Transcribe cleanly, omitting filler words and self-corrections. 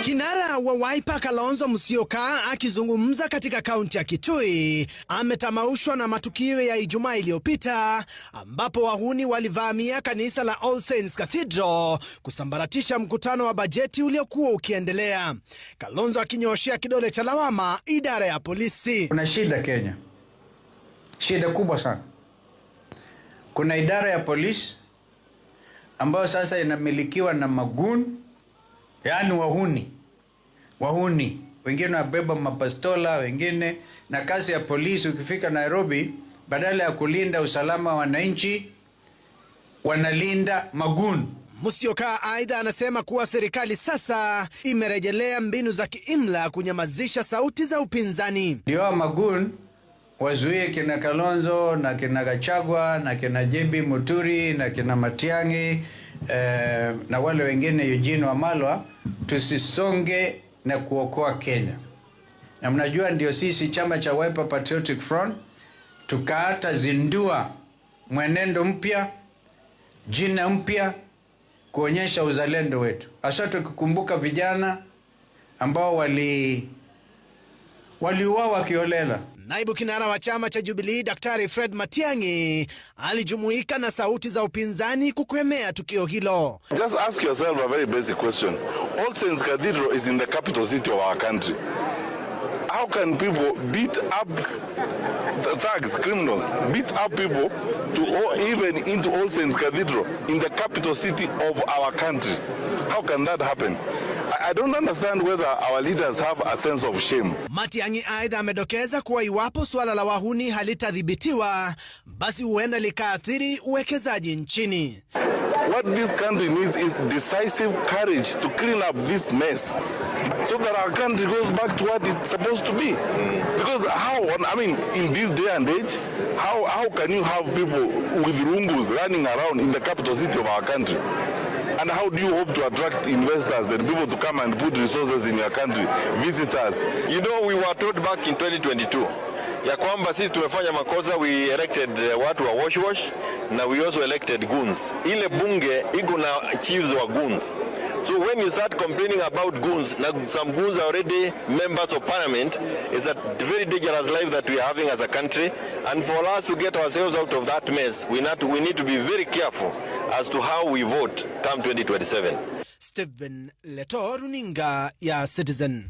Kinara wa Wiper Kalonzo Musyoka akizungumza katika kaunti ya Kitui ametamaushwa na matukio ya Ijumaa iliyopita ambapo wahuni walivamia kanisa la All Saints Cathedral kusambaratisha mkutano wa bajeti uliokuwa ukiendelea. Kalonzo akinyoshia kidole cha lawama idara ya polisi. Kuna shida Kenya. Shida kubwa sana. Kuna idara ya polisi ambayo sasa inamilikiwa na magun, yaani wahuni. Wengine wabeba mapastola, wengine na kazi ya polisi ukifika Nairobi badala ya kulinda usalama wa wananchi wanalinda magun. Musyoka aidha anasema kuwa serikali sasa imerejelea mbinu za kiimla kunyamazisha sauti za upinzani. Ndio magun wazuie kina Kalonzo na kina Gachagua na kina Jebi Muturi na kina Matiang'i na wale wengine Eugene Wamalwa, tusisonge na kuokoa Kenya. Na mnajua ndio sisi chama cha Wiper Patriotic Front tukaata zindua mwenendo mpya, jina mpya, kuonyesha uzalendo wetu. Hasa tukikumbuka vijana ambao waliuawa kiolela. Naibu kinara wa chama cha Jubilee Daktari Fred Matiang'i alijumuika na sauti za upinzani kukemea tukio hilo. Just ask yourself a very basic question. All Saints Cathedral is in the capital city of our country. How can people beat up the thugs, criminals, beat up people even into All Saints Cathedral in the capital city of our country? How can that happen? I don't understand whether our leaders have a sense of shame. Matiang'i aidha amedokeza kuwa iwapo suala la wahuni halitadhibitiwa basi huenda likaathiri uwekezaji nchini. What this country needs is decisive courage to clean up this mess so that our country goes back to what it's supposed to be. Because in this day and age, how can you have people with rungus running around in the capital city of our country? And how do you hope to attract investors and people to come and put resources in your country, visitors? You know, we were told back in 2022 ya kwamba sisi tumefanya makosa, we elected watu wa wash na we also elected goons. Ile bunge iko na chiefs wa goons. So when you start complaining about goons, now some goons are already members of parliament, it's a very dangerous life that we are having as a country. And for us to get ourselves out of that mess, we need to be very careful as to how we vote come 2027. Stephen Leto, runinga ya Citizen.